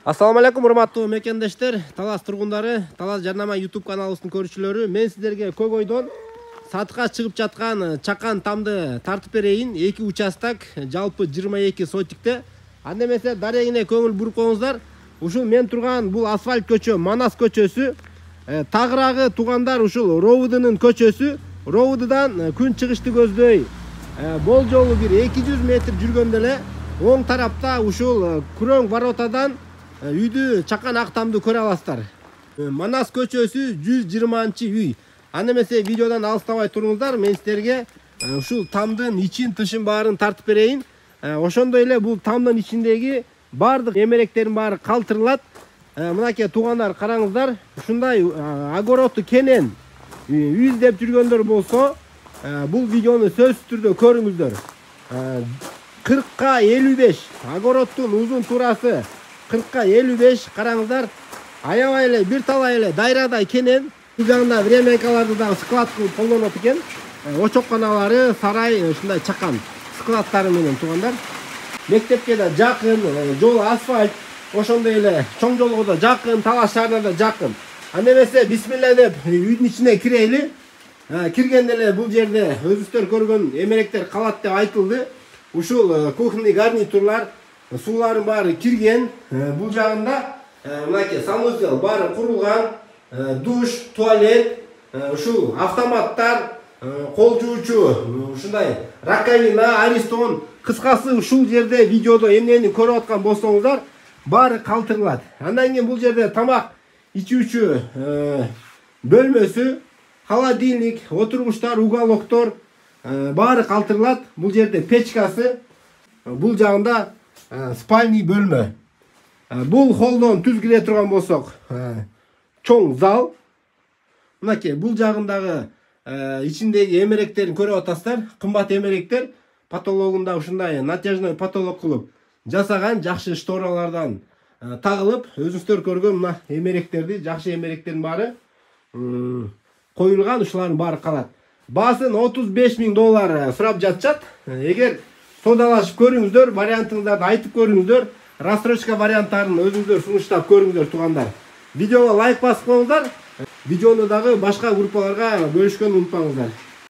Assalamu alaikum урматтуу мекендештер, Талас тургундары, Талас Жарнама YouTube каналыбыздын көрүүчүлөрү. Мен сиздерге Көгөйдөн сатыкка чыгып жаткан чакан тамды тартып берейин. 2 участок, жалпы 22 сотикте. Анда эмесе дарегине көңүл буруп коюңуздар. Ушул мен турган бул асфальт көчө, Манас көчөсү. Тагырагы тугандар ушул Роудунун көчөсү. Роудудан күн чыгышты көздөй. Болжолу бир 200 метр жүргөндө эле оң тарапта ушул күрөң воротадан үйдү чакан ак тамды көрө аласыздар. Манас көчөсү 120 үй. Анда эмесе видеодан алыстабай туруңуздар, мен сиздерге ушул тамдын ичин тышын баарын тартып берейин. Ошондой эле бул тамдын ичиндеги бардык эмеректердин баары калтырылат. Мынакей туугандар, караңыздар, ушундай огородду кенен үй издеп жүргөндөр болсо, бул видеону сөзсүз түрдө көрүңүздөр. 40-ка 55 огороддун узун туурасы 40-ка 55, караңыздар, аябай эле бир талай эле дайрадай кенен. Бул жагында времянкаларды да склад кылып колдонот экен. Очокканалары, сарай, ушундай чакан складдары менен туугандар. Мектепке да жакын, жол асфальт, ошондой эле чоң жолго да жакын, Талас шаарына да жакын. Анда эмесе бисмилла деп үйдүн ичине кирейли. Киргенде эле бул жерде өзүңүздөр көргөн эмеректер калат деп айтылды. Ушул кухонный гарнитурлар, суулардын баары кирген. Бул жагында мынакей санузел баары курулган, душ, туалет, ушул автоматтар, кол жуучу, ушундай раковина, аристон. Кыскасы ушул жерде видеодо эмнени көрүп аткан болсоңуздар, баары калтырылат. Андан кийин бул жерде тамак ичүүчү бөлмөсү, холодильник, отургучтар, уголоктор баары калтырылат. Бул жерде печкасы, бул жагында спальный бөлмө. Бул холдон түз кире турган болсок, чоң зал. Мынакей бул жагындагы ичиндеги эмеректерин көрүп атасыздар. Кымбат эмеректер, потологунда ушундай натяжной потолок кылып жасаган, жакшы шторалардан тагылып, өзүңүздөр көргөн мына эмеректерди, жакшы эмеректердин баары коюлган, ушулардын баары калат. Баасын $35,000 сурап жатышат. Эгер содалашып көрүңүздөр, вариантыңыздарды айтып көрүңүздөр, рассрочка варианттарын өзүңүздөр сунуштап көрүңүздөр туугандар. Видеого лайк басып коюңуздар. Видеону дагы башка группаларга бөлүшкөнү унутпаңыздар.